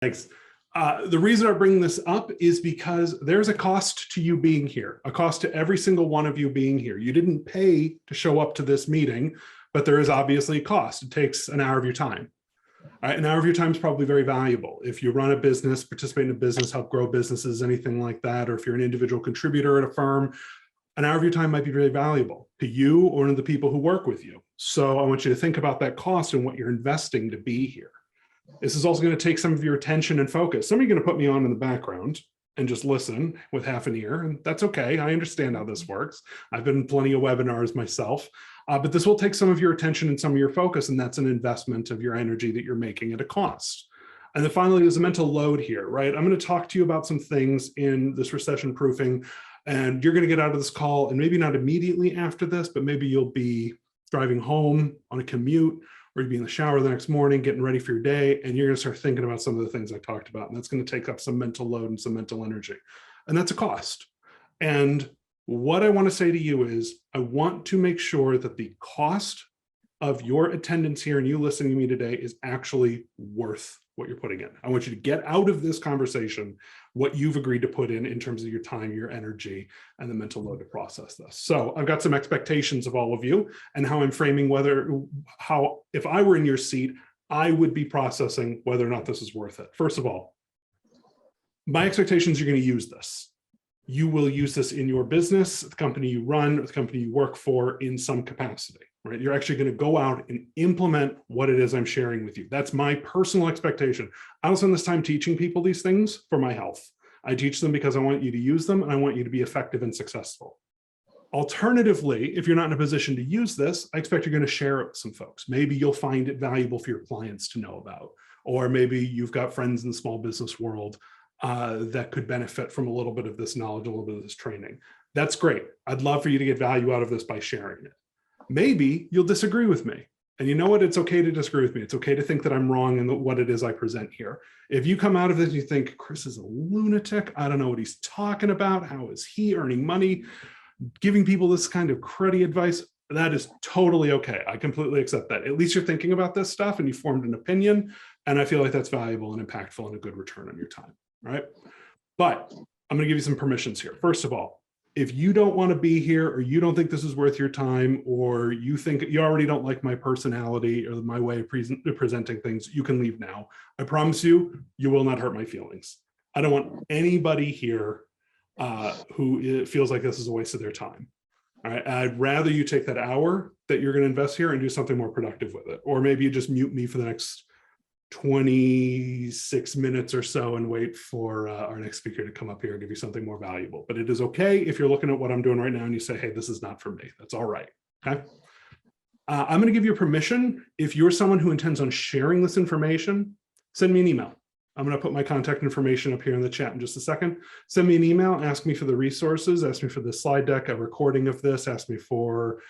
Thanks. The reason I bring this up is because there's a cost to you being here, a cost to every single one of you being here. You didn't pay to show up to this meeting, but there is obviously a cost. It takes an hour of your time. All right, an hour of your time is probably very valuable. If you run a business, participate in a business, help grow businesses, anything like that, or if you're an individual contributor at a firm, an hour of your time might be very valuable to you or to the people who work with you. So I want you to think about that cost and what you're investing to be here. This is also going to take some of your attention and focus. Some of you are going to put me on in the background and just listen with half an ear, and that's okay. I understand how this works. I've been in plenty of webinars myself, but this will take some of your attention and some of your focus, and that's an investment of your energy that you're making at a cost. And then finally, there's a mental load here, right? I'm going to talk to you about some things in this recession proofing, and you're going to get out of this call, and maybe not immediately after this, but maybe you'll be driving home on a commute, or you'd be in the shower the next morning, getting ready for your day, and you're going to start thinking about some of the things I talked about. And that's going to take up some mental load and some mental energy. And that's a cost. And what I want to say to you is, I want to make sure that the cost of your attendance here and you listening to me today is actually worth what you're putting in. I want you to get out of this conversation what you've agreed to put in terms of your time, your energy, and the mental load to process this. So I've got some expectations of all of you and how I'm framing how, if I were in your seat, I would be processing whether or not this is worth it. First of all, my expectations, you're going to use this. You will use this in your business, the company you run, or the company you work for in some capacity, right? You're actually going to go out and implement what it is I'm sharing with you. That's my personal expectation. I don't spend this time teaching people these things for my health. I teach them because I want you to use them and I want you to be effective and successful. Alternatively, if you're not in a position to use this, I expect you're going to share it with some folks. Maybe you'll find it valuable for your clients to know about, or maybe you've got friends in the small business world that could benefit from a little bit of this knowledge, a little bit of this training. That's great. I'd love for you to get value out of this by sharing it. Maybe you'll disagree with me. And you know what? It's okay to disagree with me. It's okay to think that I'm wrong in what it is I present here. If you come out of this and you think, Chris is a lunatic, I don't know what he's talking about, how is he earning money, giving people this kind of cruddy advice, that is totally okay. I completely accept that. At least you're thinking about this stuff and you formed an opinion. And I feel like that's valuable and impactful and a good return on your time. Right? But I'm going to give you some permissions here. First of all, if you don't want to be here, or you don't think this is worth your time, or you think you already don't like my personality or my way of presenting things, you can leave now. I promise you, you will not hurt my feelings. I don't want anybody here who feels like this is a waste of their time. All right. I'd rather you take that hour that you're going to invest here and do something more productive with it. Or maybe you just mute me for the next 26 minutes or so and wait for our next speaker to come up here and give you something more valuable. But it is okay if you're looking at what I'm doing right now and you say, hey, this is not for me. That's all right. Okay. I'm going to give you permission. If you're someone who intends on sharing this information, send me an email. I'm going to put my contact information up here in the chat in just a second. Send me an email, ask me for the resources, ask me for the slide deck, a recording of this, ask me for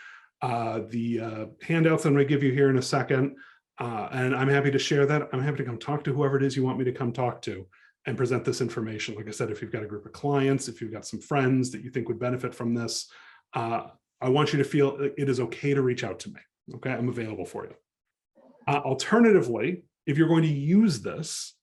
the handouts I'm going to give you here in a second. And I'm happy to share that. I'm happy to come talk to whoever it is you want me to come talk to and present this information. Like I said, if you've got a group of clients, if you've got some friends that you think would benefit from this, I want you to feel it is okay to reach out to me. Okay, I'm available for you. Alternatively, if you're going to use this,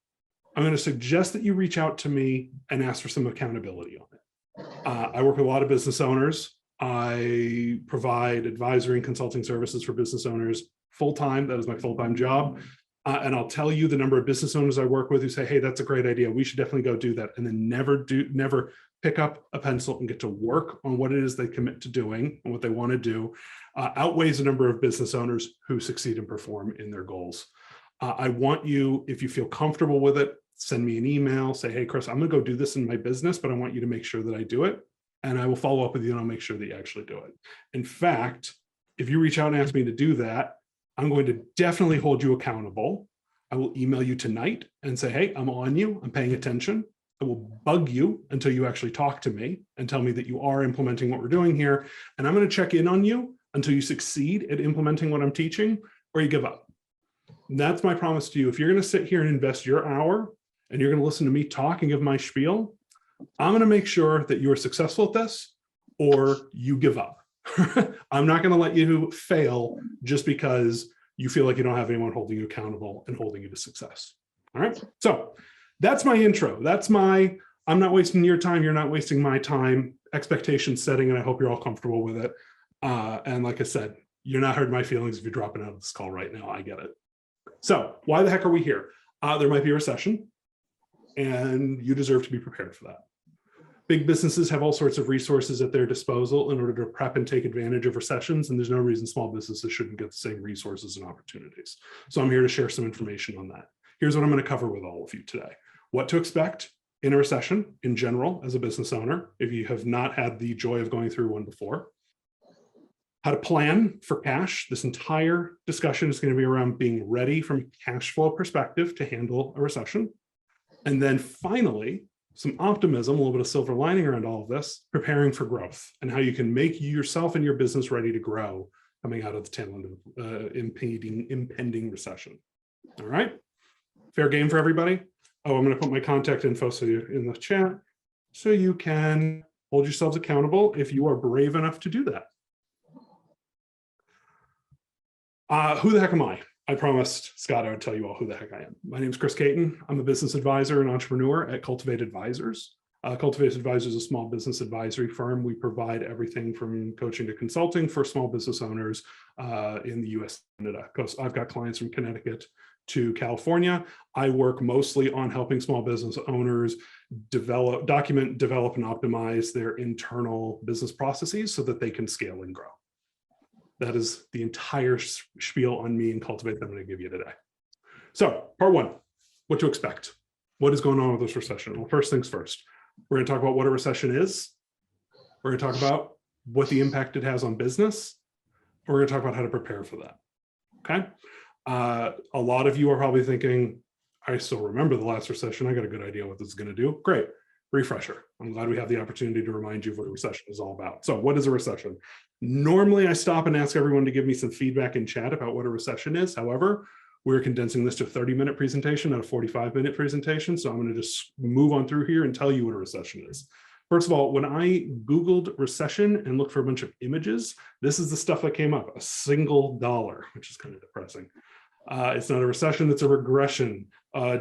I'm going to suggest that you reach out to me and ask for some accountability on it. I work with a lot of business owners. I provide advisory and consulting services for business owners full-time. That is my full-time job. And I'll tell you the number of business owners I work with who say, hey, that's a great idea. We should definitely go do that. And then never pick up a pencil and get to work on what it is they commit to doing and what they want to do, outweighs the number of business owners who succeed and perform in their goals. I want you, if you feel comfortable with it, send me an email, say, hey, Chris, I'm going to go do this in my business, but I want you to make sure that I do it. And I will follow up with you and I'll make sure that you actually do it. In fact, if you reach out and ask me to do that, I'm going to definitely hold you accountable. I will email you tonight and say, hey, I'm on you. I'm paying attention. I will bug you until you actually talk to me and tell me that you are implementing what we're doing here. And I'm going to check in on you until you succeed at implementing what I'm teaching or you give up. And that's my promise to you. If you're going to sit here and invest your hour and you're going to listen to me talk and give my spiel, I'm going to make sure that you are successful at this or you give up. I'm not going to let you fail just because you feel like you don't have anyone holding you accountable and holding you to success. All right. So that's my intro. That's my, I'm not wasting your time. You're not wasting my time expectation setting. And I hope you're all comfortable with it. And like I said, you're not hurting my feelings if you're dropping out of this call right now. I get it. So why the heck are we here? There might be a recession and you deserve to be prepared for that. Big businesses have all sorts of resources at their disposal in order to prep and take advantage of recessions. And there's no reason small businesses shouldn't get the same resources and opportunities. So I'm here to share some information on that. Here's what I'm going to cover with all of you today. What to expect in a recession in general as a business owner, if you have not had the joy of going through one before. How to plan for cash. This entire discussion is going to be around being ready from a cash flow perspective to handle a recession. And then finally, some optimism, a little bit of silver lining around all of this, preparing for growth and how you can make yourself and your business ready to grow coming out of the tail end of impending recession. All right, fair game for everybody. Oh, I'm going to put my contact info so you in the chat so you can hold yourselves accountable if you are brave enough to do that. Who the heck am I? I promised Scott I would tell you all who the heck I am. My name is Chris Caton. I'm a business advisor and entrepreneur at Cultivate Advisors. Cultivate Advisors is a small business advisory firm. We provide everything from coaching to consulting for small business owners in the US and Canada. I've got clients from Connecticut to California. I work mostly on helping small business owners document, develop, and optimize their internal business processes so that they can scale and grow. That is the entire spiel on me and Cultivate that I'm going to give you today. So part one, what to expect. What is going on with this recession? Well, first things first, we're going to talk about what a recession is. We're going to talk about what the impact it has on business. We're going to talk about how to prepare for that. Okay. A lot of you are probably thinking, I still remember the last recession. I got a good idea what this is going to do. Great. Refresher. I'm glad we have the opportunity to remind you of what a recession is all about. So what is a recession? Normally I stop and ask everyone to give me some feedback in chat about what a recession is. However, we're condensing this to a 30-minute presentation, not a 45-minute presentation. So I'm going to just move on through here and tell you what a recession is. First of all, when I Googled recession and looked for a bunch of images, this is the stuff that came up, $1, which is kind of depressing. It's not a recession, it's a regression.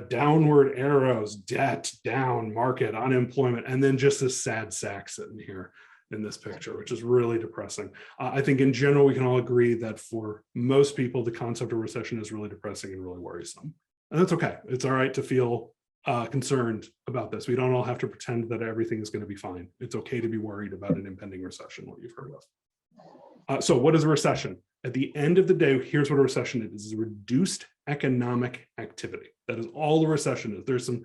Downward arrows, debt, down, market, unemployment, and then just this sad sack sitting here in this picture, which is really depressing. I think in general, we can all agree that for most people, the concept of recession is really depressing and really worrisome. And that's okay. It's all right to feel concerned about this. We don't all have to pretend that everything is going to be fine. It's okay to be worried about an impending recession, what you've heard of. So what is a recession? At the end of the day, here's what a recession is. It's reduced economic activity. That is all a recession is. There's some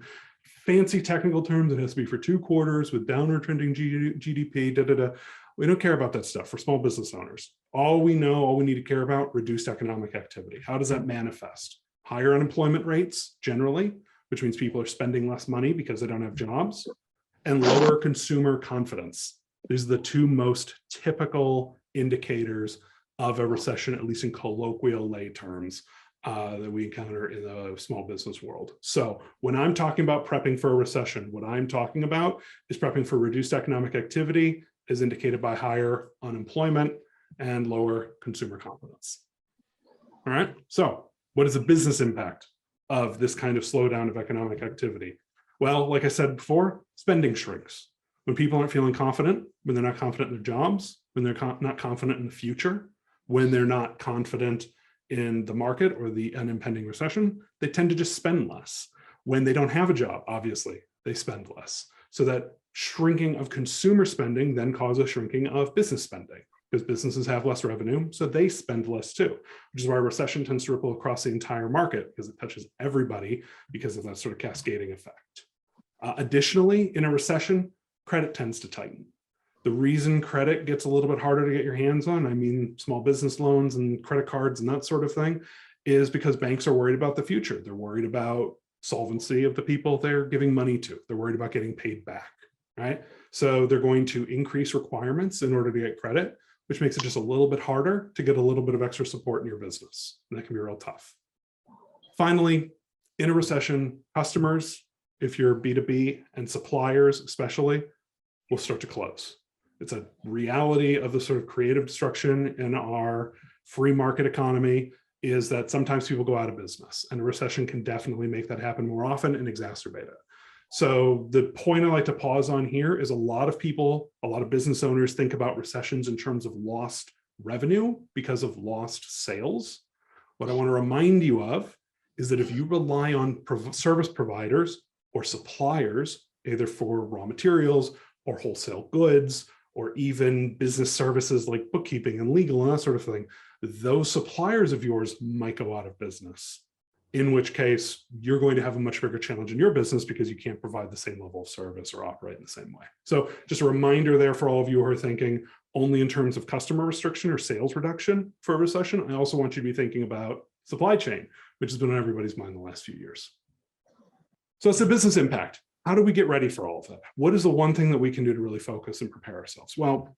fancy technical terms. It has to be for 2 quarters with downward trending GDP, We don't care about that stuff for small business owners. All we know, all we need to care about, reduced economic activity. How does that manifest? Higher unemployment rates generally, which means people are spending less money because they don't have jobs, and lower consumer confidence. These are the 2 most typical indicators of a recession, at least in colloquial lay terms, that we encounter in the small business world. So when I'm talking about prepping for a recession, what I'm talking about is prepping for reduced economic activity as indicated by higher unemployment and lower consumer confidence. All right, so what is the business impact of this kind of slowdown of economic activity? Well, like I said before, spending shrinks. When people aren't feeling confident, when they're not confident in their jobs, when they're not confident in the future, when they're not confident in the market or an impending recession, they tend to just spend less. When they don't have a job, obviously, they spend less. So that shrinking of consumer spending then causes shrinking of business spending because businesses have less revenue, so they spend less too, which is why a recession tends to ripple across the entire market because it touches everybody because of that sort of cascading effect. Additionally, in a recession, credit tends to tighten. The reason credit gets a little bit harder to get your hands on, I mean, small business loans and credit cards and that sort of thing, is because banks are worried about the future. They're worried about solvency of the people they're giving money to. They're worried about getting paid back, right? So they're going to increase requirements in order to get credit, which makes it just a little bit harder to get a little bit of extra support in your business. And that can be real tough. Finally, in a recession, customers, if you're B2B, and suppliers especially, will start to close. It's a reality of the sort of creative destruction in our free market economy is that sometimes people go out of business, and a recession can definitely make that happen more often and exacerbate it. So the point I like to pause on here is a lot of people, a lot of business owners think about recessions in terms of lost revenue because of lost sales. What I want to remind you of is that if you rely on service providers or suppliers, either for raw materials or wholesale goods, or even business services like bookkeeping and legal and that sort of thing, those suppliers of yours might go out of business, in which case you're going to have a much bigger challenge in your business because you can't provide the same level of service or operate in the same way. So just a reminder there for all of you who are thinking only in terms of customer restriction or sales reduction for a recession. I also want you to be thinking about supply chain, which has been on everybody's mind the last few years. So it's the business impact. How do we get ready for all of that? What is the one thing that we can do to really focus and prepare ourselves? Well,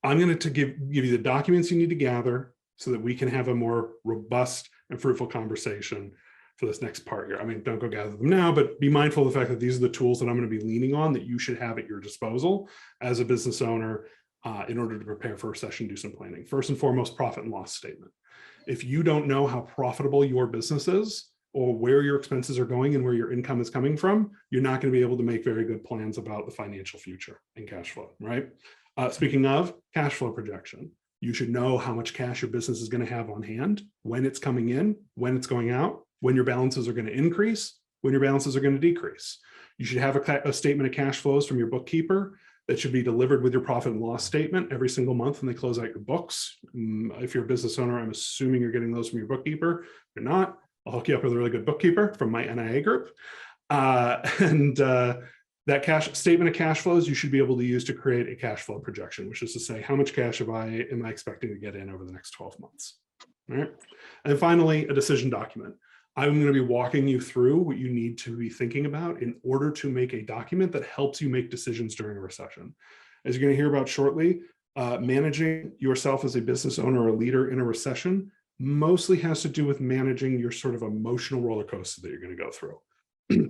I'm going to give you the documents you need to gather so that we can have a more robust and fruitful conversation for this next part here. I mean, don't go gather them now, but be mindful of the fact that these are the tools that I'm going to be leaning on that you should have at your disposal as a business owner in order to prepare for a recession, do some planning. First and foremost, profit and loss statement. If you don't know how profitable your business is, or where your expenses are going and where your income is coming from, you're not going to be able to make very good plans about the financial future and cash flow, right? Speaking of cash flow projection, you should know how much cash your business is going to have on hand, when it's coming in, when it's going out, when your balances are going to increase, when your balances are going to decrease. You should have a statement of cash flows from your bookkeeper that should be delivered with your profit and loss statement every single month when they close out your books. If you're a business owner, I'm assuming you're getting those from your bookkeeper. If you're not, I'll hook you up with a really good bookkeeper from my NIA group. That cash statement of cash flows, you should be able to use to create a cash flow projection, which is to say, how much cash am I expecting to get in over the next 12 months? All right. And finally, a decision document. I'm going to be walking you through what you need to be thinking about in order to make a document that helps you make decisions during a recession. As you're going to hear about shortly, managing yourself as a business owner or a leader in a recession mostly has to do with managing your sort of emotional roller coaster that you're going to go through.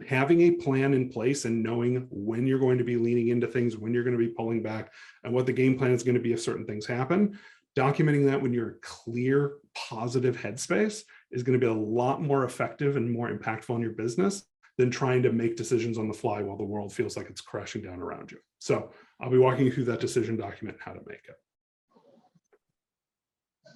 Having a plan in place and knowing when you're going to be leaning into things, when you're going to be pulling back, and what the game plan is going to be if certain things happen, documenting that when you're in clear, positive headspace is going to be a lot more effective and more impactful in your business than trying to make decisions on the fly while the world feels like it's crashing down around you. So I'll be walking you through that decision document, how to make it.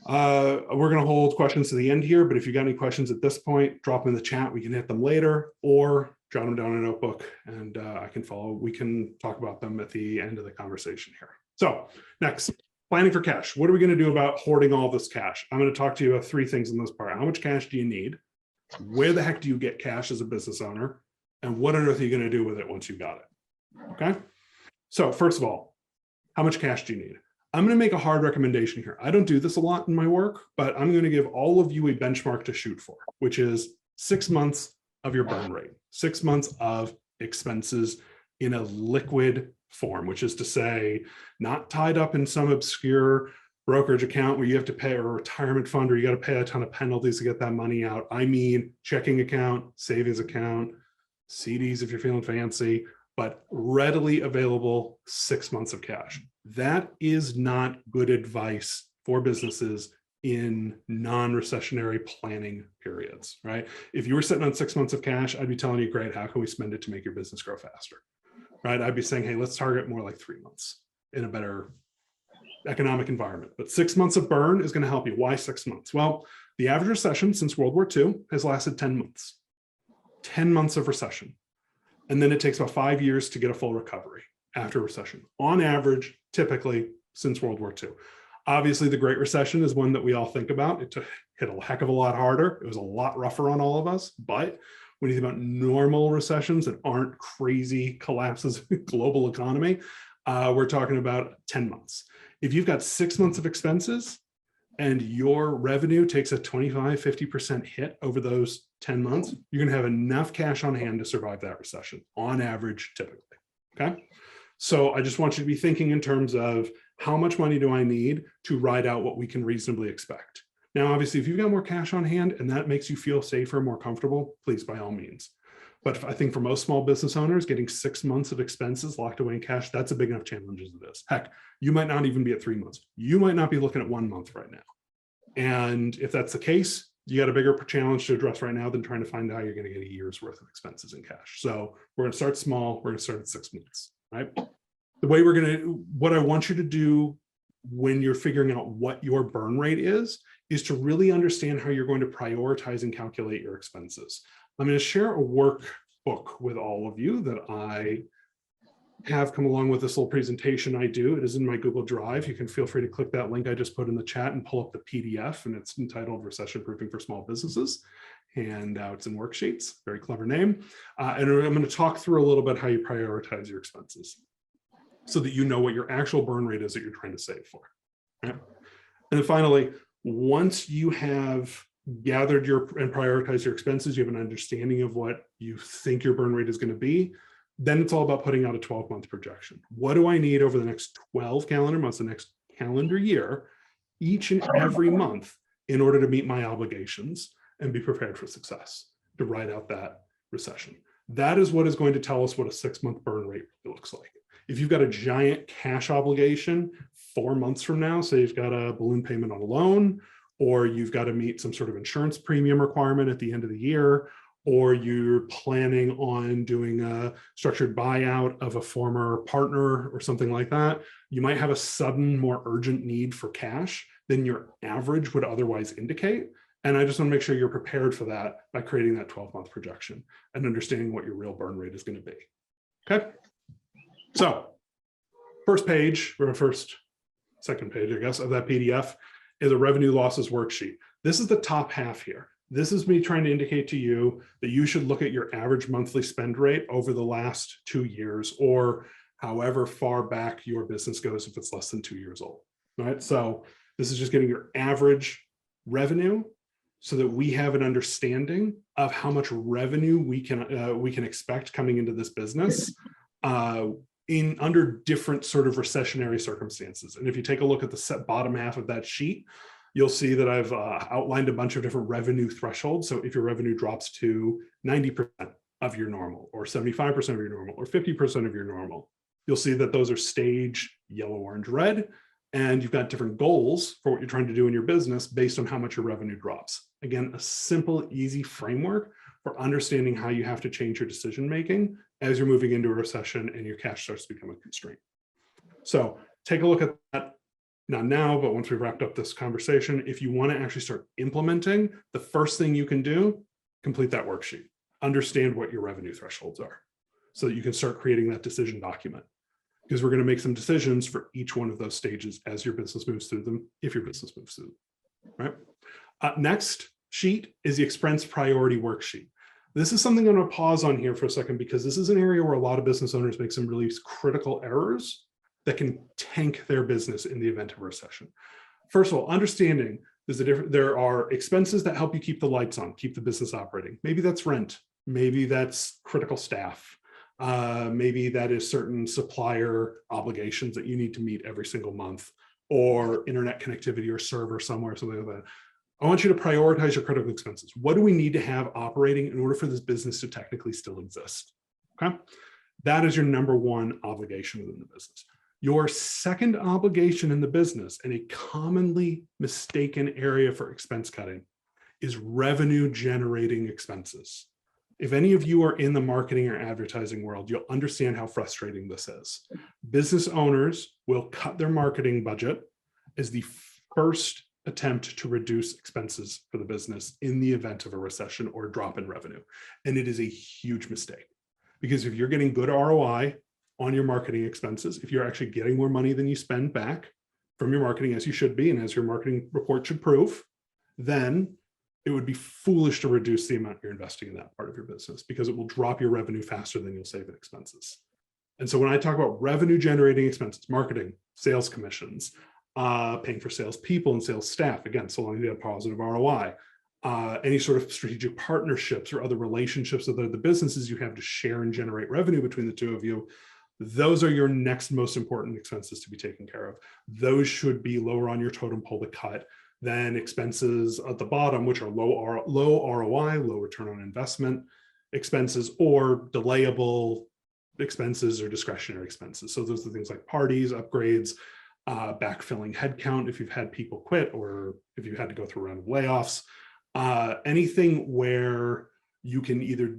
We're going to hold questions to the end here, but if you got any questions at this point, drop them in the chat. We can hit them later, or jot them down in a notebook and I can follow. We can talk about them at the end of the conversation here. So next, planning for cash. What are we going to do about hoarding all this cash? I'm going to talk to you about three things in this part. How much cash do you need? Where the heck do you get cash as a business owner? And what on earth are you going to do with it once you got it? Okay. So first of all, how much cash do you need? I'm going to make a hard recommendation here. I don't do this a lot in my work, but I'm going to give all of you a benchmark to shoot for, which is 6 months of your burn rate, 6 months of expenses in a liquid form, which is to say, not tied up in some obscure brokerage account where you have to pay, or a retirement fund, or you got to pay a ton of penalties to get that money out. I mean, checking account, savings account, CDs if you're feeling fancy, but readily available 6 months of cash. That is not good advice for businesses in non-recessionary planning periods, right? If you were sitting on 6 months of cash, I'd be telling you, great, how can we spend it to make your business grow faster, right? I'd be saying, hey, let's target more like 3 months in a better economic environment. But 6 months of burn is going to help you. Why 6 months? Well, the average recession since World War II has lasted 10 months. 10 months of recession. And then it takes about 5 years to get a full recovery after recession, on average, typically since World War II. Obviously, the Great Recession is one that we all think about. It hit a heck of a lot harder. It was a lot rougher on all of us. But when you think about normal recessions that aren't crazy collapses in the global economy, we're talking about 10 months. If you've got 6 months of expenses and your revenue takes a 25, 50% hit over those 10 months, you're going to have enough cash on hand to survive that recession on average, typically. Okay. So I just want you to be thinking in terms of how much money do I need to ride out what we can reasonably expect? Now, obviously, if you've got more cash on hand and that makes you feel safer, more comfortable, please, by all means. But I think for most small business owners, getting 6 months of expenses locked away in cash, that's a big enough challenge as it is. Heck, you might not even be at 3 months. You might not be looking at 1 month right now. And if that's the case, you got a bigger challenge to address right now than trying to find out how you're going to get a year's worth of expenses in cash. So we're going to start small. We're going to start at 6 months, right? The way what I want you to do when you're figuring out what your burn rate is to really understand how you're going to prioritize and calculate your expenses. I'm going to share a workbook with all of you that I have come along with this little presentation I do. It is in my Google Drive. You can feel free to click that link I just put in the chat and pull up the PDF, and it's entitled Recession-Proofing for Small Businesses. And it's in worksheets, very clever name. And I'm going to talk through a little bit how you prioritize your expenses so that you know what your actual burn rate is that you're trying to save for. Right? And then finally, once you have gathered and prioritized your expenses, you have an understanding of what you think your burn rate is going to be, then it's all about putting out a 12-month projection. What do I need over the next 12 calendar months, the next calendar year, each and every month in order to meet my obligations and be prepared for success, to ride out that recession? That is what is going to tell us what a 6-month burn rate looks like. If you've got a giant cash obligation 4 months from now, say you've got a balloon payment on a loan, or you've got to meet some sort of insurance premium requirement at the end of the year, or you're planning on doing a structured buyout of a former partner or something like that, you might have a sudden, more urgent need for cash than your average would otherwise indicate. And I just want to make sure you're prepared for that by creating that 12-month projection and understanding what your real burn rate is going to be. Okay. So first page, or second page, I guess, of that PDF is a revenue losses worksheet. This is the top half here. This is me trying to indicate to you that you should look at your average monthly spend rate over the last 2 years, or however far back your business goes if it's less than 2 years old, right? So this is just getting your average revenue so that we have an understanding of how much revenue we can expect coming into this business in under different sort of recessionary circumstances. And if you take a look at the bottom half of that sheet, you'll see that I've outlined a bunch of different revenue thresholds. So if your revenue drops to 90% of your normal, or 75% of your normal, or 50% of your normal, you'll see that those are stage yellow, orange, red. And you've got different goals for what you're trying to do in your business based on how much your revenue drops. Again, a simple, easy framework for understanding how you have to change your decision-making as you're moving into a recession and your cash starts to become a constraint. So take a look at that. Not now, but once we've wrapped up this conversation, if you want to actually start implementing, the first thing you can do, complete that worksheet. Understand what your revenue thresholds are so that you can start creating that decision document. Because we're going to make some decisions for each one of those stages as your business moves through them, if your business moves through them, right? Next sheet is the expense priority worksheet. This is something I'm going to pause on here for a second, because this is an area where a lot of business owners make some really critical errors that can tank their business in the event of a recession. First of all, understanding there are expenses that help you keep the lights on, keep the business operating. Maybe that's rent. Maybe that's critical staff. Maybe that is certain supplier obligations that you need to meet every single month, or internet connectivity or server somewhere, something like that. I want you to prioritize your critical expenses. What do we need to have operating in order for this business to technically still exist? Okay. That is your number one obligation within the business. Your second obligation in the business, and a commonly mistaken area for expense cutting, is revenue generating expenses. If any of you are in the marketing or advertising world, you'll understand how frustrating this is. Business owners will cut their marketing budget as the first attempt to reduce expenses for the business in the event of a recession or a drop in revenue. And it is a huge mistake, because if you're getting good ROI on your marketing expenses, if you're actually getting more money than you spend back from your marketing, as you should be, and as your marketing report should prove, then it would be foolish to reduce the amount you're investing in that part of your business, because it will drop your revenue faster than you'll save in expenses. And so when I talk about revenue generating expenses, marketing, sales commissions, paying for salespeople and sales staff, again, so long as you have positive ROI, any sort of strategic partnerships or other relationships with other businesses you have to share and generate revenue between the two of you, those are your next most important expenses to be taken care of. Those should be lower on your totem pole to cut than expenses at the bottom, which are low ROI, low return on investment expenses, or delayable expenses or discretionary expenses. So those are things like parties, upgrades, backfilling headcount if you've had people quit or if you had to go through a round of layoffs, anything where you can either,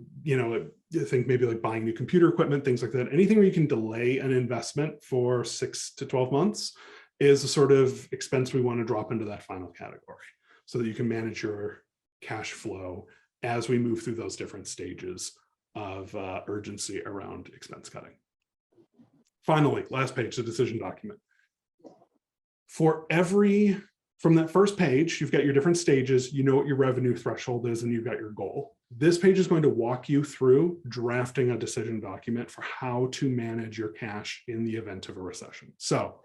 think maybe like buying new computer equipment, things like that, anything where you can delay an investment for 6 to 12 months is a sort of expense we want to drop into that final category so that you can manage your cash flow as we move through those different stages of urgency around expense cutting. Finally, last page, the decision document. From that first page, you've got your different stages, you know what your revenue threshold is, and you've got your goal. This page is going to walk you through drafting a decision document for how to manage your cash in the event of a recession. So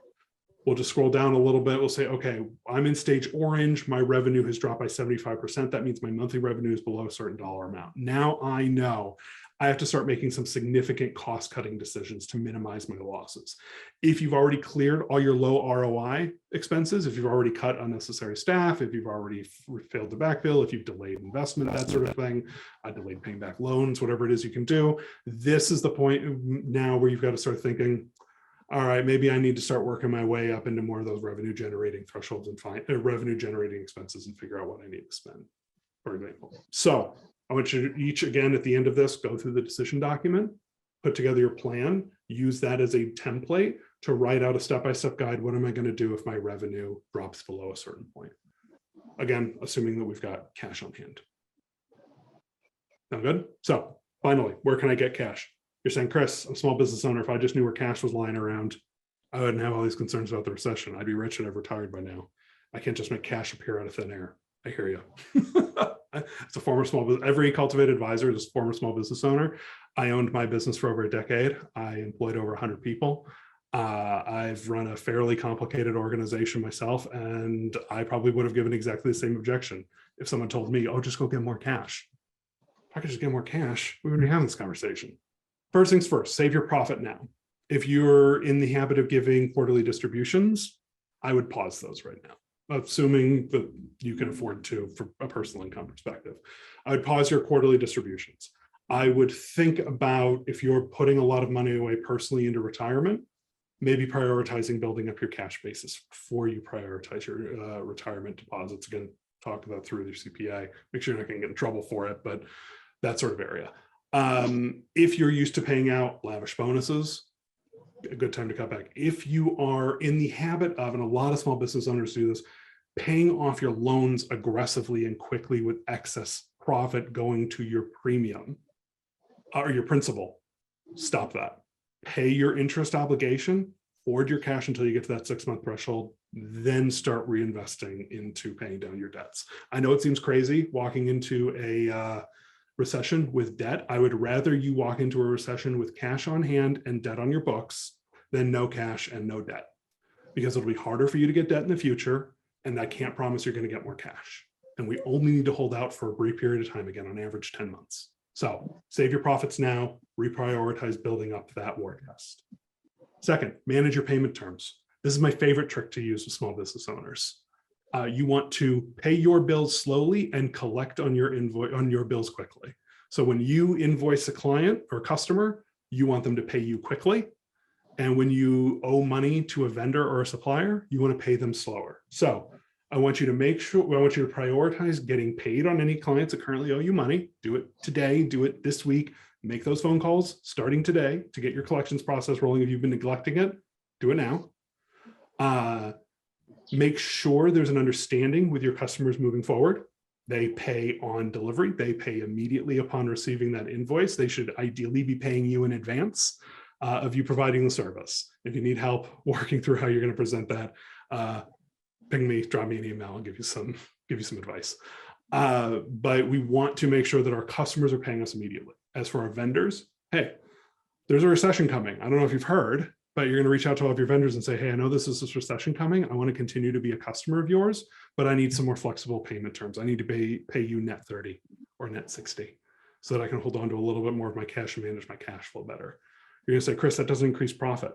we'll just scroll down a little bit. We'll say, okay, I'm in stage orange. My revenue has dropped by 75%. That means my monthly revenue is below a certain dollar amount. Now I know I have to start making some significant cost-cutting decisions to minimize my losses. If you've already cleared all your low ROI expenses, if you've already cut unnecessary staff, if you've already failed to backbill, if you've delayed investment, that sort of thing, delayed paying back loans, whatever it is you can do, this is the point now where you've got to start thinking, all right, maybe I need to start working my way up into more of those revenue generating thresholds and find revenue generating expenses and figure out what I need to spend, for example. So I want you to each, again, at the end of this, go through the decision document, put together your plan, use that as a template to write out a step-by-step guide. What am I going to do if my revenue drops below a certain point? Again, assuming that we've got cash on hand. Sound good? So finally, where can I get cash? You're saying, Chris, I'm a small business owner. If I just knew where cash was lying around, I wouldn't have all these concerns about the recession. I'd be rich and I've retired by now. I can't just make cash appear out of thin air. I hear you. It's a former small business. Every cultivated advisor is a former small business owner. I owned my business for over a decade. I employed over 100 people. I've run a fairly complicated organization myself, and I probably would have given exactly the same objection if someone told me, oh, just go get more cash. If I could just get more cash, we wouldn't be having this conversation. First things first, save your profit now. If you're in the habit of giving quarterly distributions, I would pause those right now, assuming that you can afford to from a personal income perspective. I would pause your quarterly distributions. I would think about, if you're putting a lot of money away personally into retirement, maybe prioritizing building up your cash basis before you prioritize your retirement deposits. Again, talk about through your CPA, make sure you're not going to get in trouble for it, but that sort of area. If you're used to paying out lavish bonuses, a good time to cut back. If you are in the habit of, and a lot of small business owners do this, paying off your loans aggressively and quickly with excess profit going to your premium or your principal, stop that. Pay your interest obligation, hoard your cash until you get to that 6-month threshold, then start reinvesting into paying down your debts. I know it seems crazy walking into a recession with debt. I would rather you walk into a recession with cash on hand and debt on your books than no cash and no debt, because it'll be harder for you to get debt in the future. And I can't promise you're going to get more cash. And we only need to hold out for a brief period of time, again, on average 10 months. So save your profits now, reprioritize building up that war chest. Second, manage your payment terms. This is my favorite trick to use with small business owners. You want to pay your bills slowly and collect on your bills quickly. So when you invoice a client or customer, you want them to pay you quickly. And when you owe money to a vendor or a supplier, you want to pay them slower. So I want you to prioritize getting paid on any clients that currently owe you money. Do it today, do it this week, make those phone calls starting today to get your collections process rolling. If you've been neglecting it, do it now. Make sure there's an understanding with your customers moving forward. They pay on delivery. They pay immediately upon receiving that invoice. They should ideally be paying you in advance of you providing the service. If you need help working through how you're going to present that, ping me, drop me an email, I'll give you some advice. But we want to make sure that our customers are paying us immediately. As for our vendors, hey, there's a recession coming. I don't know if you've heard, but you're going to reach out to all of your vendors and say, hey, I know this recession coming. I want to continue to be a customer of yours, but I need some more flexible payment terms. I need to pay you net 30 or net 60 so that I can hold on to a little bit more of my cash and manage my cash flow better. You're going to say, Chris, that doesn't increase profit.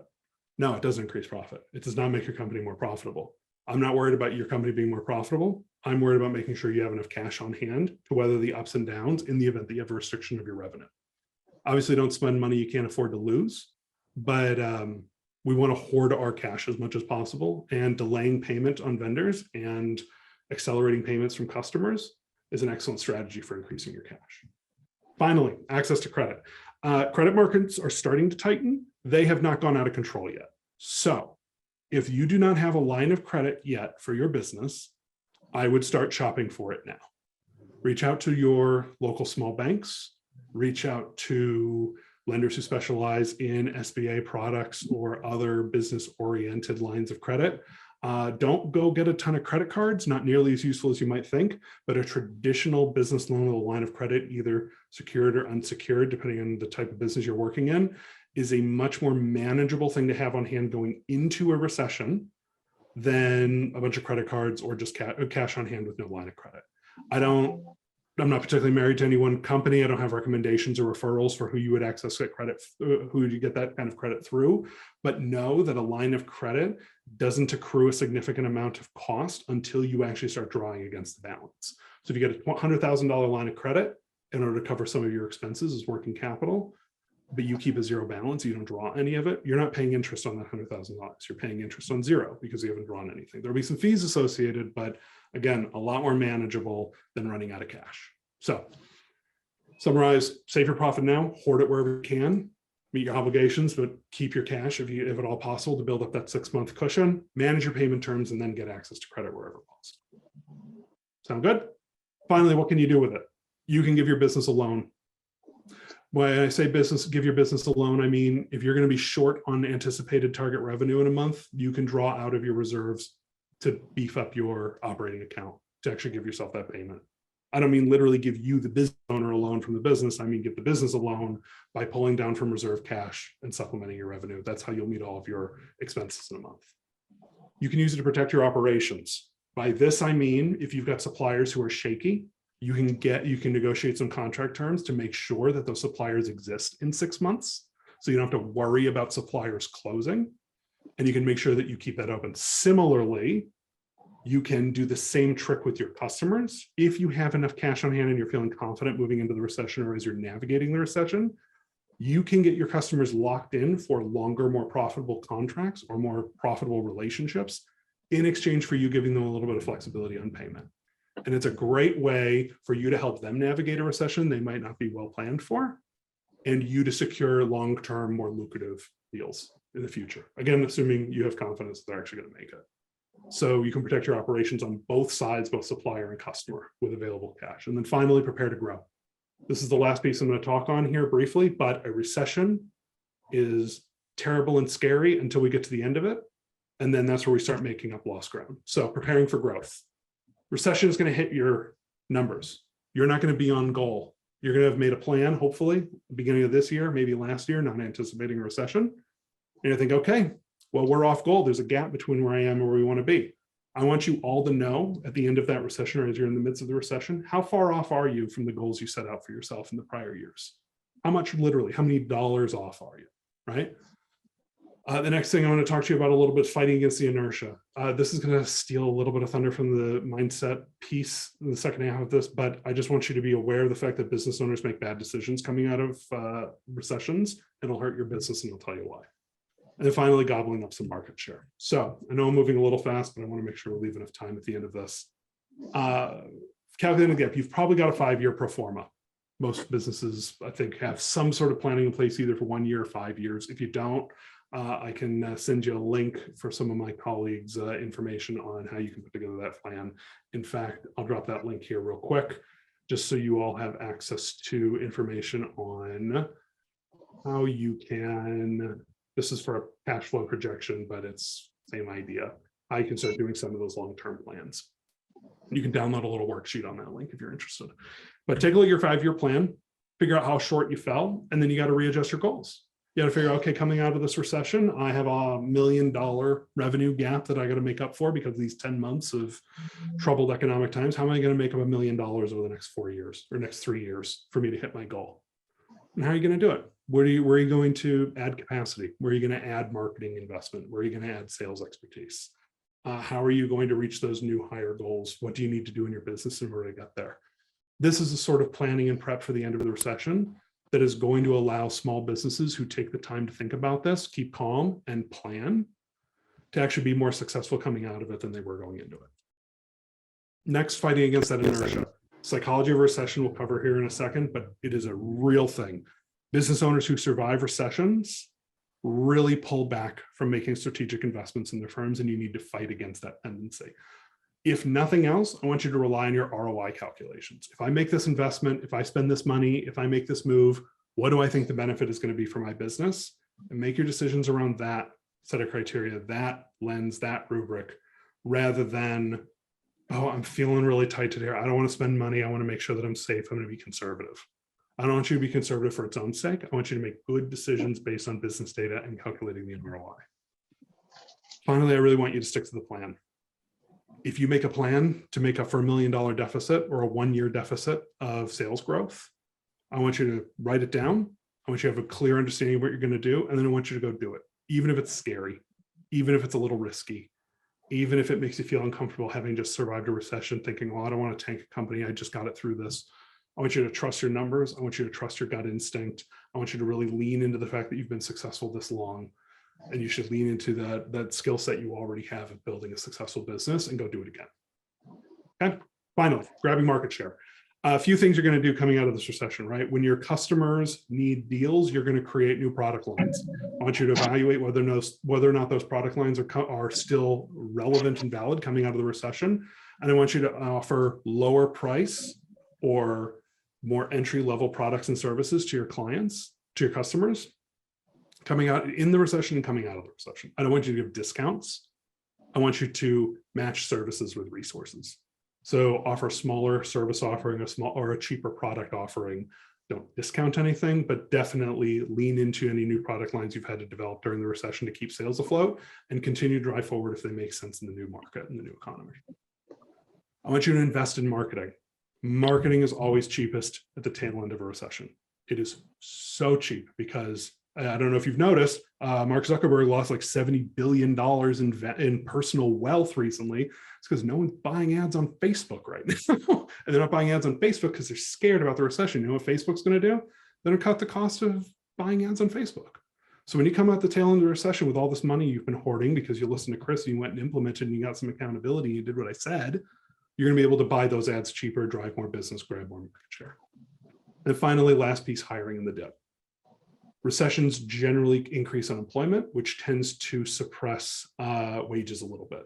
No, it doesn't increase profit. It does not make your company more profitable. I'm not worried about your company being more profitable. I'm worried about making sure you have enough cash on hand to weather the ups and downs in the event that you have a restriction of your revenue. Obviously, don't spend money you can't afford to lose, but We want to hoard our cash as much as possible, and delaying payment on vendors and accelerating payments from customers is an excellent strategy for increasing your cash. Finally, access to credit. Credit markets are starting to tighten. They have not gone out of control yet. So if you do not have a line of credit yet for your business, I would start shopping for it now. Reach out to your local small banks, reach out to lenders who specialize in SBA products or other business-oriented lines of credit. Don't go get a ton of credit cards, not nearly as useful as you might think, but a traditional business loan with a line of credit, either secured or unsecured, depending on the type of business you're working in, is a much more manageable thing to have on hand going into a recession than a bunch of credit cards or just cash on hand with no line of credit. I'm not particularly married to any one company. I don't have recommendations or referrals for who you would access that credit, who you get that kind of credit through, but know that a line of credit doesn't accrue a significant amount of cost until you actually start drawing against the balance. So if you get a $100,000 line of credit in order to cover some of your expenses as working capital, but you keep a zero balance, you don't draw any of it, you're not paying interest on that $100,000. You're paying interest on zero because you haven't drawn anything. There'll be some fees associated, but again, a lot more manageable than running out of cash. So summarize, save your profit now, hoard it wherever you can, meet your obligations, but keep your cash if at all possible to build up that 6-month cushion, manage your payment terms, and then get access to credit wherever possible. Sound good? Finally, what can you do with it? You can give your business a loan. When I say give your business a loan, I mean, if you're going to be short on anticipated target revenue in a month, you can draw out of your reserves to beef up your operating account to actually give yourself that payment. I don't mean literally give you, the business owner, a loan from the business. I mean, give the business a loan by pulling down from reserve cash and supplementing your revenue. That's how you'll meet all of your expenses in a month. You can use it to protect your operations. By this, I mean, if you've got suppliers who are shaky, you can negotiate some contract terms to make sure that those suppliers exist in 6 months. So you don't have to worry about suppliers closing, and you can make sure that you keep that open. Similarly, you can do the same trick with your customers. If you have enough cash on hand and you're feeling confident moving into the recession, or as you're navigating the recession, you can get your customers locked in for longer, more profitable contracts or more profitable relationships in exchange for you giving them a little bit of flexibility on payment. And it's a great way for you to help them navigate a recession they might not be well planned for, and you to secure long-term, more lucrative deals in the future. Again, assuming you have confidence that they're actually going to make it. So you can protect your operations on both sides, both supplier and customer, with available cash. And then finally, prepare to grow. This is the last piece I'm going to talk on here briefly, but a recession is terrible and scary until we get to the end of it. And then that's where we start making up lost ground. So preparing for growth. Recession is going to hit your numbers. You're not going to be on goal. You're going to have made a plan, hopefully, beginning of this year, maybe last year, not anticipating a recession. And you think, okay, well, we're off goal. There's a gap between where I am and where we want to be. I want you all to know at the end of that recession, or as you're in the midst of the recession, how far off are you from the goals you set out for yourself in the prior years? How much, literally, how many dollars off are you, right? The next thing I want to talk to you about a little bit is fighting against the inertia. This is going to steal a little bit of thunder from the mindset piece in the second half of this, but I just want you to be aware of the fact that business owners make bad decisions coming out of recessions. It'll hurt your business, and I'll tell you why. And then finally, gobbling up some market share. So I know I'm moving a little fast, but I want to make sure we leave enough time at the end of this. Calculating the gap, you've probably got a 5-year pro forma. Most businesses, I think, have some sort of planning in place, either for 1 year or 5 years. If you don't, I can send you a link for some of my colleagues' information on how you can put together that plan. In fact, I'll drop that link here real quick, just so you all have access to information on how you can, this is for a cash flow projection, but it's same idea. How you can start doing some of those long-term plans. You can download a little worksheet on that link if you're interested. But take a look at your 5-year plan, figure out how short you fell, and then you got to readjust your goals. You got to figure out, okay, coming out of this recession, I have $1 million revenue gap that I got to make up for because of these 10 months of troubled economic times. How am I going to make up $1 million over the next 4 years or next 3 years for me to hit my goal? And how are you going to do it? Where are you going to add capacity? Where are you going to add marketing investment? Where are you going to add sales expertise? How are you going to reach those new higher goals? What do you need to do in your business in order to get there? This is a sort of planning and prep for the end of the recession that is going to allow small businesses who take the time to think about this, keep calm and plan, to actually be more successful coming out of it than they were going into it. Next, fighting against that inertia. Psychology of recession we'll cover here in a second, but it is a real thing. Business owners who survive recessions really pull back from making strategic investments in their firms, and you need to fight against that tendency. If nothing else, I want you to rely on your ROI calculations. If I make this investment, if I spend this money, if I make this move, what do I think the benefit is going to be for my business? And make your decisions around that set of criteria, that lens, that rubric, rather than, oh, I'm feeling really tight today. I don't want to spend money. I want to make sure that I'm safe. I'm going to be conservative. I don't want you to be conservative for its own sake. I want you to make good decisions based on business data and calculating the ROI. Finally, I really want you to stick to the plan. If you make a plan to make up for $1 million deficit or a 1-year deficit of sales growth, I want you to write it down. I want you to have a clear understanding of what you're going to do. And then I want you to go do it, even if it's scary, even if it's a little risky, even if it makes you feel uncomfortable having just survived a recession, thinking, well, I don't want to tank a company. I just got it through this. I want you to trust your numbers. I want you to trust your gut instinct. I want you to really lean into the fact that you've been successful this long. And you should lean into that skill set you already have of building a successful business and go do it again. Okay. Finally, grabbing market share. A few things you're going to do coming out of this recession, right? When your customers need deals, you're going to create new product lines. I want you to evaluate whether or not those product lines are still relevant and valid coming out of the recession. And I want you to offer lower price or more entry-level products and services to your clients, to your customers, coming out in the recession and coming out of the recession. I don't want you to give discounts. I want you to match services with resources. So offer a smaller service offering, a cheaper product offering. Don't discount anything, but definitely lean into any new product lines you've had to develop during the recession to keep sales afloat and continue to drive forward if they make sense in the new market and the new economy. I want you to invest in marketing. Marketing is always cheapest at the tail end of a recession. It is so cheap because I don't know if you've noticed, Mark Zuckerberg lost like $70 billion in personal wealth recently. It's because no one's buying ads on Facebook right now. And they're not buying ads on Facebook because they're scared about the recession. You know what Facebook's going to do? They're going to cut the cost of buying ads on Facebook. So when you come out the tail end of the recession with all this money you've been hoarding because you listened to Chris and you went and implemented and you got some accountability, and you did what I said, you're going to be able to buy those ads cheaper, drive more business, grab more market share. And finally, last piece, hiring in the dip. Recessions generally increase unemployment, which tends to suppress wages a little bit.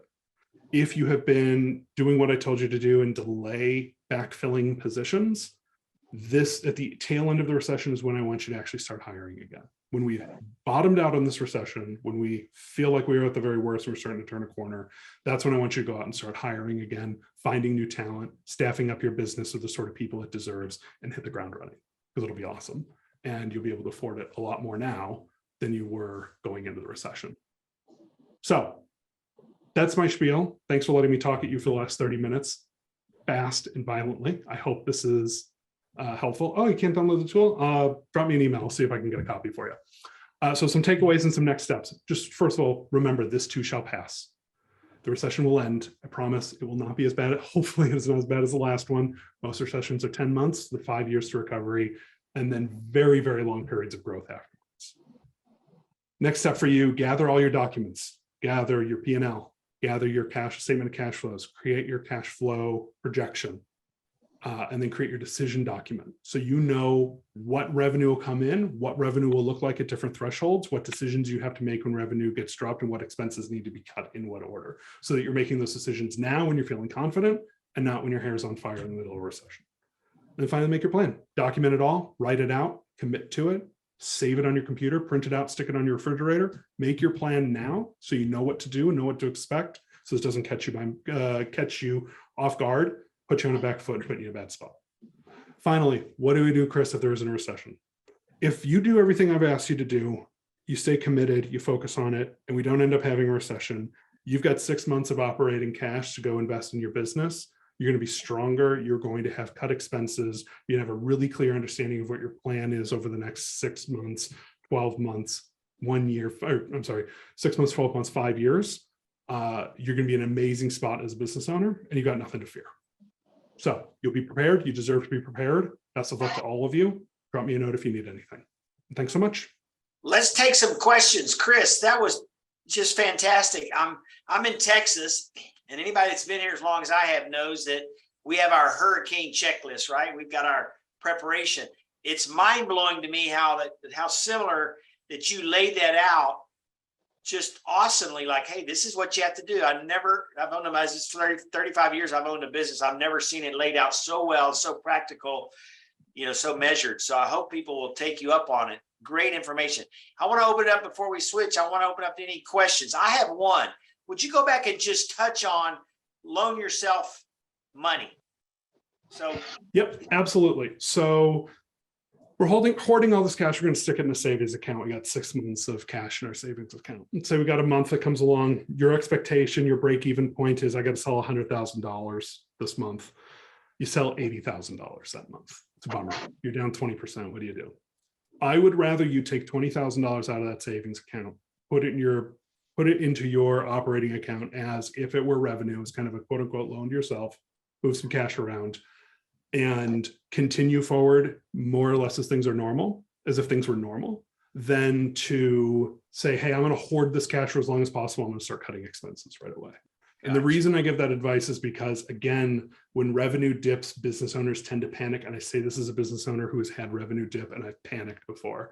If you have been doing what I told you to do and delay backfilling positions, this at the tail end of the recession is when I want you to actually start hiring again. When we bottomed out on this recession, when we feel like we were at the very worst, we're starting to turn a corner, that's when I want you to go out and start hiring again, finding new talent, staffing up your business with the sort of people it deserves, and hit the ground running, because it'll be awesome. And you'll be able to afford it a lot more now than you were going into the recession. So that's my spiel. Thanks for letting me talk at you for the last 30 minutes, fast and violently. I hope this is helpful. Oh, you can't download the tool? Drop me an email. I'll see if I can get a copy for you. So some takeaways and some next steps. Just first of all, remember, this too shall pass. The recession will end. I promise it will not be as bad. Hopefully it's not as bad as the last one. Most recessions are 10 months, the 5 years to recovery, and then very, very long periods of growth afterwards. Next step for you, gather all your documents, gather your P&L, gather your statement of cash flows, create your cash flow projection, and then create your decision document. So you know what revenue will come in, what revenue will look like at different thresholds, what decisions you have to make when revenue gets dropped, and what expenses need to be cut in what order, so that you're making those decisions now when you're feeling confident and not when your hair is on fire in the middle of a recession. And finally, make your plan. Document it all, write it out, commit to it, save it on your computer, print it out, stick it on your refrigerator. Make your plan now so you know what to do and know what to expect, so this doesn't catch you off guard, put you on a back foot, put you in a bad spot. Finally, what do we do, Chris, if there isn't a recession? If you do everything I've asked you to do, you stay committed, you focus on it, and we don't end up having a recession, you've got 6 months of operating cash to go invest in your business. You're going to be stronger. You're going to have cut expenses. You have a really clear understanding of what your plan is over the next 6 months, 12 months, 1 year, 6 months, 12 months, 5 years. You're going to be in an amazing spot as a business owner, and you've got nothing to fear. So you'll be prepared. You deserve to be prepared. Best of luck to all of you. Drop me a note if you need anything. Thanks so much. Let's take some questions. Chris, that was just fantastic. I'm in Texas, and anybody that's been here as long as I have knows that we have our hurricane checklist, right? We've got our preparation. It's mind-blowing to me how similar that you laid that out just awesomely, like, hey, this is what you have to do. I've owned a business for 35 years. I've owned a business. I've never seen it laid out so well, so practical, so measured. So I hope people will take you up on it. Great information. I want to open it up before we switch. I want to open up to any questions. I have one. Would you go back and just touch on loan yourself money? So, yep, absolutely. So we're hoarding all this cash. We're going to stick it in a savings account. We got 6 months of cash in our savings account. And so we got a month that comes along. Your expectation, your break-even point is I got to sell $100,000 this month. You sell $80,000 that month. It's a bummer. You're down 20%. What do you do? I would rather you take $20,000 out of that savings account, put it into your operating account as if it were revenue, as kind of a quote unquote loan to yourself, move some cash around, and continue forward more or less as things are normal, as if things were normal, than to say, hey, I'm going to hoard this cash for as long as possible. I'm going to start cutting expenses right away. And the reason I give that advice is because, again, when revenue dips, business owners tend to panic. And I say this as a business owner who has had revenue dip, and I've panicked before.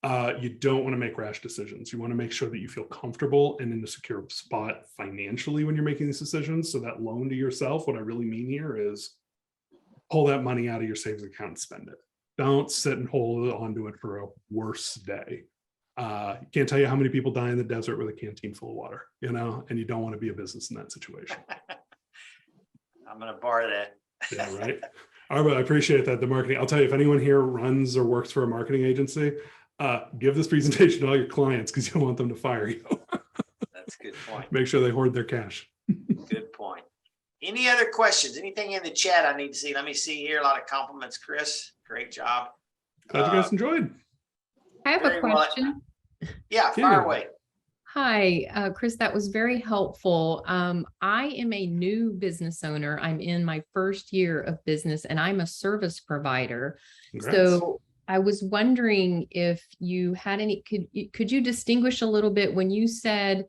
You don't want to make rash decisions. You want to make sure that you feel comfortable and in a secure spot financially when you're making these decisions. So that loan to yourself, what I really mean here is pull that money out of your savings account and spend it. Don't sit and hold onto it for a worse day. Can't tell you how many people die in the desert with a canteen full of water, and you don't want to be a business in that situation. I'm going to borrow that. Yeah, right. All right, I appreciate that. The marketing, I'll tell you, if anyone here runs or works for a marketing agency, give this presentation to all your clients because you don't want them to fire you. That's a good point. Make sure they hoard their cash. Good point. Any other questions? Anything in the chat I need to see? Let me see here. A lot of compliments, Chris. Great job. Glad you guys enjoyed. I have a question. Yeah, fire away. Hi, Chris, that was very helpful. I am a new business owner. I'm in my first year of business and I'm a service provider. Congrats. So I was wondering if you had any, could you distinguish a little bit when you said,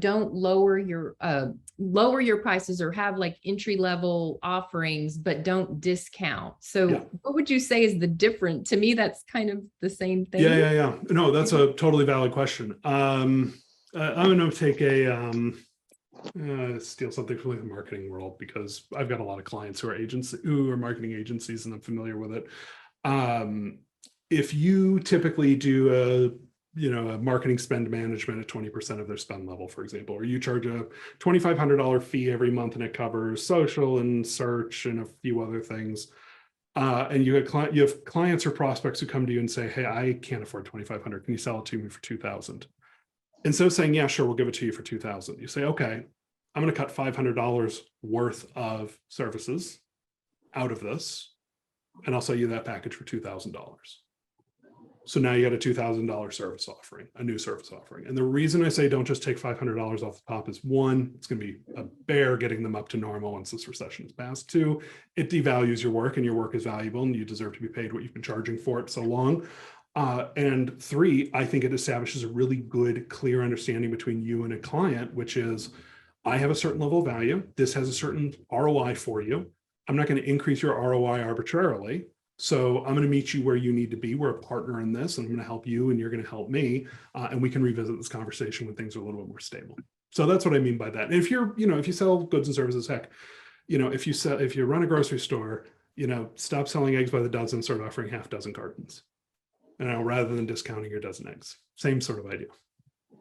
don't lower your prices or have like entry level offerings, but don't discount. So What would you say is the difference? To me, that's kind of the same thing. Yeah. No, that's a totally valid question. I'm going to take steal something from the marketing world because I've got a lot of clients who are marketing agencies and I'm familiar with it. If you typically do a marketing spend management at 20% of their spend level, for example, or you charge a $2,500 fee every month and it covers social and search and a few other things. And you have clients or prospects who come to you and say, hey, I can't afford $2,500. Can you sell it to me for $2,000? Instead of saying, yeah, sure, we'll give it to you for $2,000. You say, okay, I'm going to cut $500 worth of services out of this, and I'll sell you that package for $2,000. So now you got a $2,000 service offering, a new service offering. And the reason I say don't just take $500 off the top is one, it's going to be a bear getting them up to normal once this recession is past. Two, it devalues your work and your work is valuable and you deserve to be paid what you've been charging for it so long. And three, I think it establishes a really good, clear understanding between you and a client, which is, I have a certain level of value. This has a certain ROI for you. I'm not going to increase your ROI arbitrarily. So I'm going to meet you where you need to be. We're a partner in this, and I'm going to help you, and you're going to help me, and we can revisit this conversation when things are a little bit more stable. So that's what I mean by that. And if you're, if you sell goods and services, heck, if you run a grocery store, stop selling eggs by the dozen, start offering half dozen cartons, rather than discounting your dozen eggs. Same sort of idea.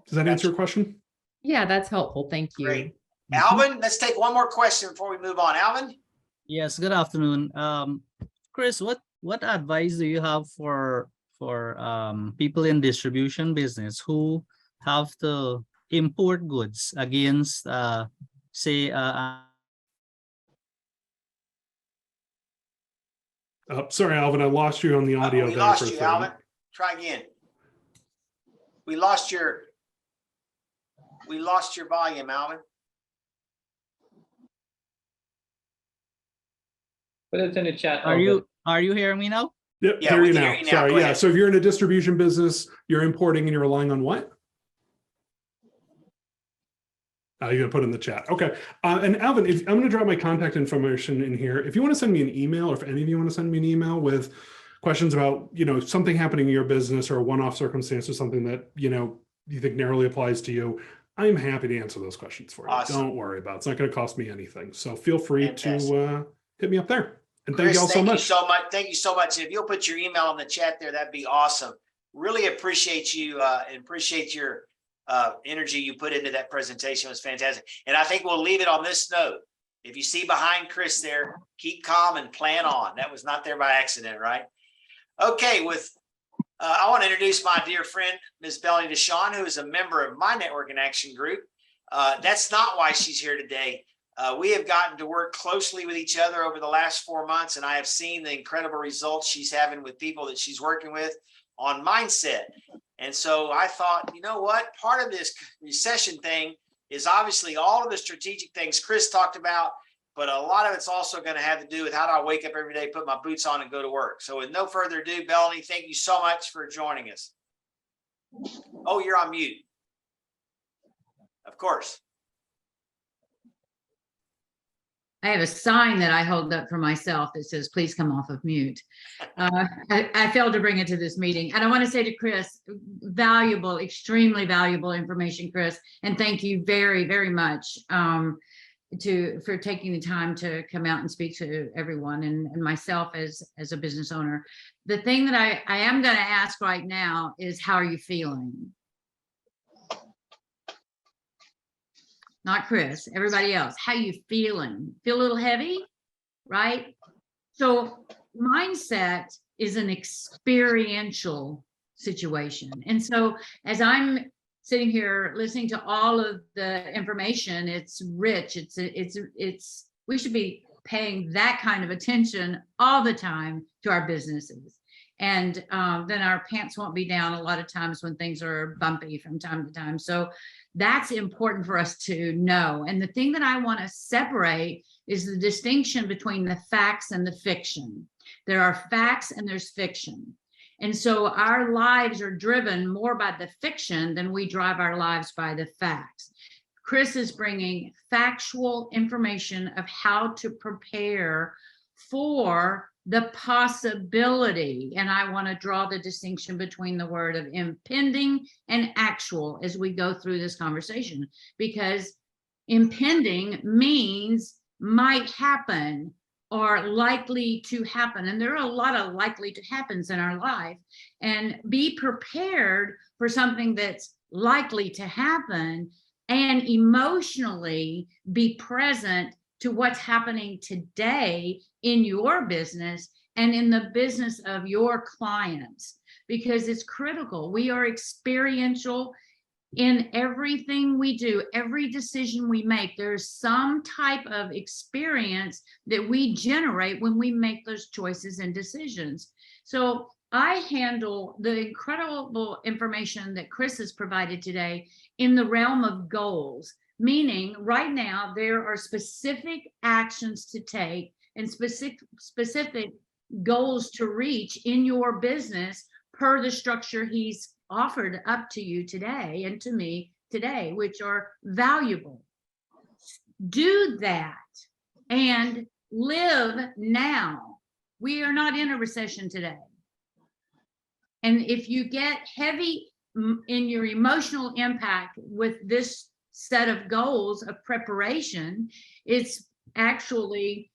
Does that answer your question? Yeah, that's helpful. Thank you. Great. Alvin, let's take one more question before we move on. Alvin? Yes, good afternoon. Chris, what advice do you have for people in distribution business who have to import goods against say sorry, Alvin, I lost you on the audio. We lost you, Alvin. Try again. We lost your volume, Alvin. Put it in the chat. Are you hearing me now? Yep, Yeah, hear we you can now. hear you now. Sorry, Go yeah. ahead. So if you're in a distribution business, you're importing and you're relying on what? You're gonna put in the chat. Okay. And Alvin, if I'm gonna drop my contact information in here. If you want to send me an email, or if any of you want to send me an email with questions about, something happening in your business or a one-off circumstance or something that, you think narrowly applies to you, I'm happy to answer those questions for you. Awesome. Don't worry about it. It's not going to cost me anything. So feel free Fantastic. to hit me up there. And thank Chris, you all so thank you much. so much. Thank you so much. If you'll put your email in the chat there, that'd be awesome. Really appreciate you and appreciate your energy you put into that presentation. It was fantastic. And I think we'll leave it on this note. If you see behind Chris there, keep calm and plan on. That was not there by accident, right? Okay, I want to introduce my dear friend, Ms. Belanie Dishong, who is a member of my networking action group. That's not why she's here today. We have gotten to work closely with each other over the last 4 months, and I have seen the incredible results she's having with people that she's working with on mindset. And so I thought, you know what? Part of this recession thing is obviously all of the strategic things Chris talked about, but a lot of it's also going to have to do with how do I wake up every day, put my boots on and go to work. So with no further ado, Belanie, thank you so much for joining us. Oh, you're on mute. Of course. I have a sign that I hold up for myself that says, please come off of mute. I failed to bring it to this meeting. And I want to say to Chris, valuable, extremely valuable information, Chris. And thank you very, very much for taking the time to come out and speak to everyone and myself as a business owner. The thing that I am going to ask right now is, how are you feeling? Not Chris, everybody else. How you feeling? Feel a little heavy, right? So mindset is an experiential situation. And so as I'm sitting here listening to all of the information, it's rich. We should be paying that kind of attention all the time to our businesses. And then our pants won't be down a lot of times when things are bumpy from time to time. So that's important for us to know. And the thing that I want to separate is the distinction between the facts and the fiction. There are facts and there's fiction. And so our lives are driven more by the fiction than we drive our lives by the facts. Chris is bringing factual information of how to prepare for the possibility. And I want to draw the distinction between the word of impending and actual as we go through this conversation, because impending means might happen or likely to happen. And there are a lot of likely to happens in our life, and be prepared for something that's likely to happen and emotionally be present to what's happening today in your business and in the business of your clients, because it's critical. We are experiential in everything we do. Every decision we make, there's some type of experience that we generate when we make those choices and decisions. So I handle the incredible information that Chris has provided today in the realm of goals, meaning right now there are specific actions to take and specific goals to reach in your business per the structure he's offered up to you today and to me today, which are valuable. Do that and live now. We are not in a recession today. And if you get heavy in your emotional impact with this set of goals of preparation, it's actually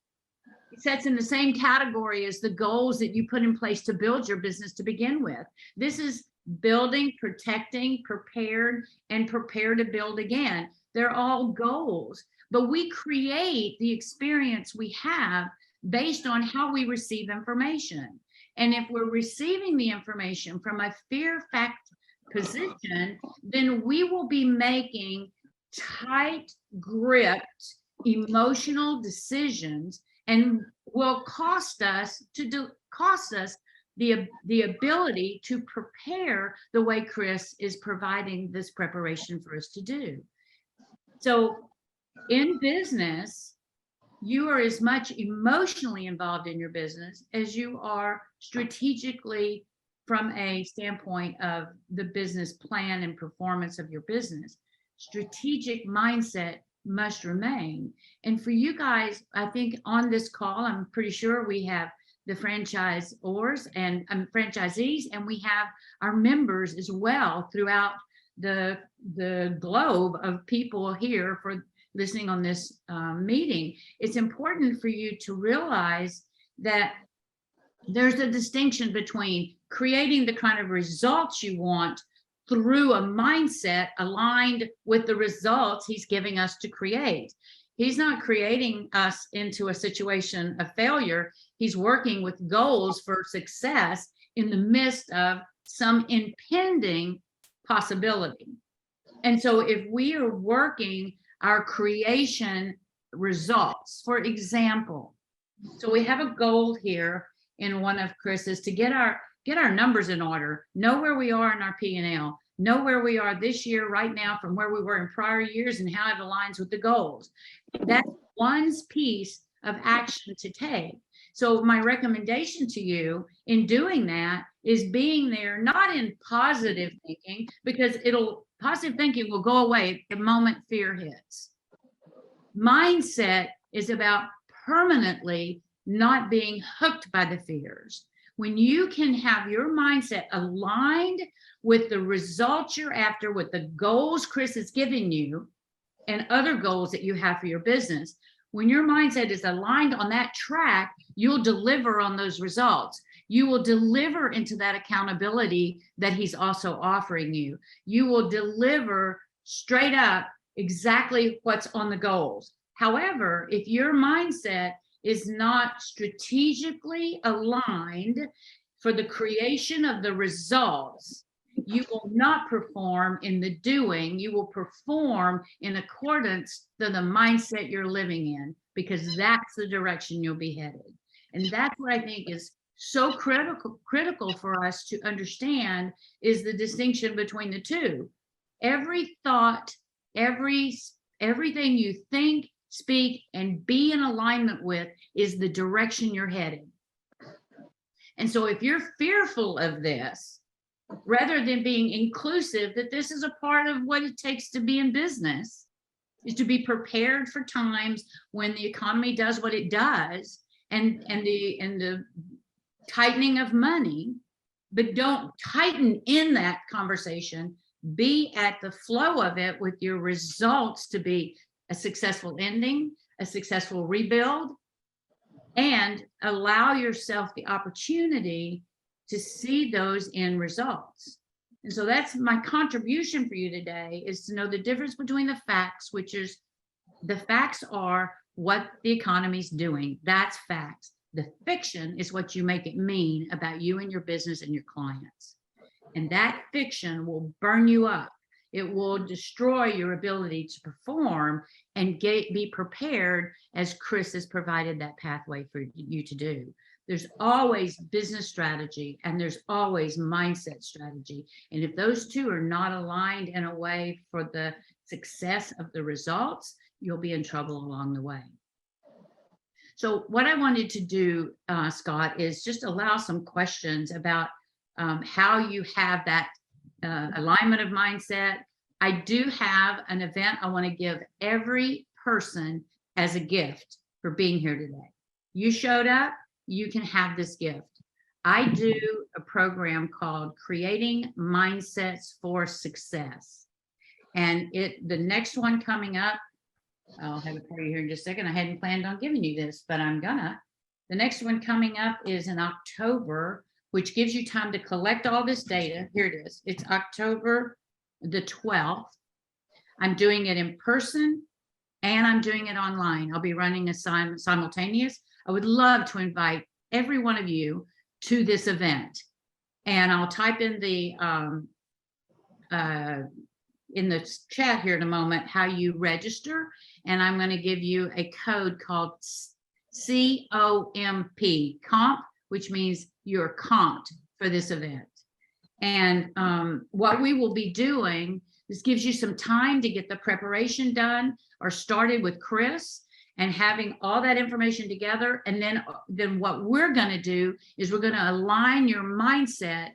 sets in the same category as the goals that you put in place to build your business to begin with. This is building, protecting, prepared, and prepare to build again. They're all goals, but we create the experience we have based on how we receive information. And if we're receiving the information from a fear fact position, then we will be making tight gripped emotional decisions, and will cost us the ability to prepare the way Chris is providing this preparation for us to do. So in business, you are as much emotionally involved in your business as you are strategically from a standpoint of the business plan and performance of your business. Strategic mindset must remain. And for you guys, I think on this call, I'm pretty sure we have the franchisors and franchisees, and we have our members as well throughout the globe of people here for listening on this meeting. It's important for you to realize that there's a distinction between creating the kind of results you want through a mindset aligned with the results he's giving us to create. He's not creating us into a situation of failure. He's working with goals for success in the midst of some impending possibility. And so if we are working our creation results, for example, so we have a goal here in one of Chris's to get our numbers in order, know where we are in our P&L, know where we are this year right now from where we were in prior years and how it aligns with the goals. That's one piece of action to take. So my recommendation to you in doing that is being there, not in positive thinking, because positive thinking will go away the moment fear hits. Mindset is about permanently not being hooked by the fears. When you can have your mindset aligned with the results you're after, with the goals Chris is giving you and other goals that you have for your business, when your mindset is aligned on that track, you'll deliver on those results. You will deliver into that accountability that he's also offering you. You will deliver straight up exactly what's on the goals. However, if your mindset is not strategically aligned for the creation of the results, you will not perform in the doing. You will perform in accordance to the mindset you're living in, because that's the direction you'll be headed. And that's what I think is so critical for us to understand, is the distinction between the two. Every thought, everything you think, speak, and be in alignment with is the direction you're headed. And so if you're fearful of this, rather than being inclusive that this is a part of what it takes to be in business, is to be prepared for times when the economy does what it does, and the tightening of money, but don't tighten in that conversation. Be at the flow of it with your results to be a successful ending, a successful rebuild, and allow yourself the opportunity to see those end results. And so that's my contribution for you today, is to know the difference between the facts, which is the facts are what the economy's doing. That's facts. The fiction is what you make it mean about you and your business and your clients. And that fiction will burn you up. It will destroy your ability to perform and be prepared, as Chris has provided that pathway for you to do. There's always business strategy and there's always mindset strategy. And if those two are not aligned in a way for the success of the results, you'll be in trouble along the way. So what I wanted to do, Scott, is just allow some questions about how you have that alignment of mindset. I do have an event I want to give every person as a gift for being here today. You showed up, you can have this gift. I do a program called Creating Mindsets for Success. And the next one coming up, I'll have it for you here in just a second. I hadn't planned on giving you this, but I'm gonna. The next one coming up is in October, which gives you time to collect all this data. Here it is. It's October the 12th. I'm doing it in person and I'm doing it online. I'll be running a simultaneous. I would love to invite every one of you to this event. And I'll type in the chat here in a moment how you register. And I'm going to give you a code called COMP, which means you're comped for this event. And what we will be doing, this gives you some time to get the preparation done or started with Chris. and having all that information together. And then what we're going to do is we're going to align your mindset,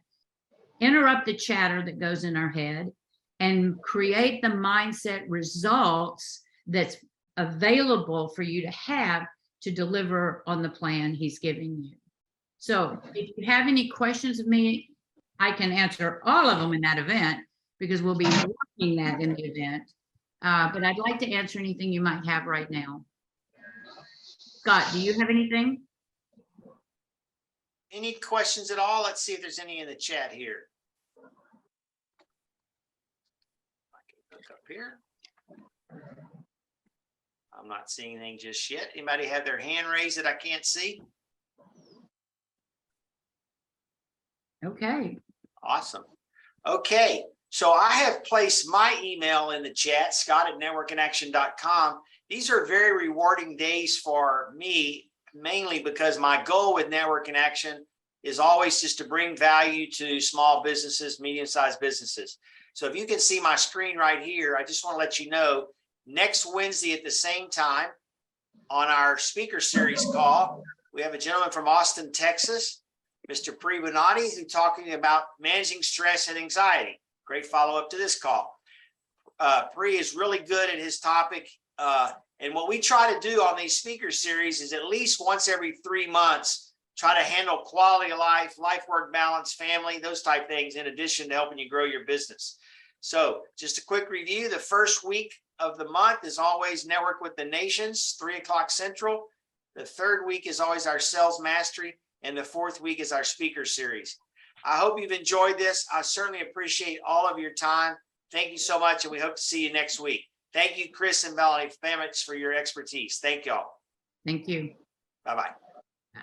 interrupt the chatter that goes in our head, and create the mindset results that's available for you to have to deliver on the plan he's giving you. So if you have any questions of me, I can answer all of them in that event, because we'll be working that in the event. But I'd like to answer anything you might have right now. Scott, do you have anything? Any questions at all? Let's see if there's any in the chat here. I can look up here. I'm not seeing anything just yet. Anybody have their hand raised that I can't see? Okay. Awesome. Okay. So I have placed my email in the chat, scott@networkinaction.com. These are very rewarding days for me, mainly because my goal with Network in Action is always just to bring value to small businesses, medium-sized businesses. So if you can see my screen right here, I just want to let you know, next Wednesday at the same time on our speaker series call, we have a gentleman from Austin, Texas, Mr. Belanie, who's talking about managing stress and anxiety. Great follow-up to this call. Pri is really good at his topic. And what we try to do on these speaker series is at least once every 3 months, try to handle quality of life, life-work balance, family, those type things, in addition to helping you grow your business. So just a quick review. The first week of the month is always Network with the Nations, 3 o'clock Central. The third week is always our Sales Mastery. And the fourth week is our speaker series. I hope you've enjoyed this. I certainly appreciate all of your time. Thank you so much, and we hope to see you next week. Thank you, Chris and Belanie, for your expertise. Thank y'all. Thank you. Bye-bye.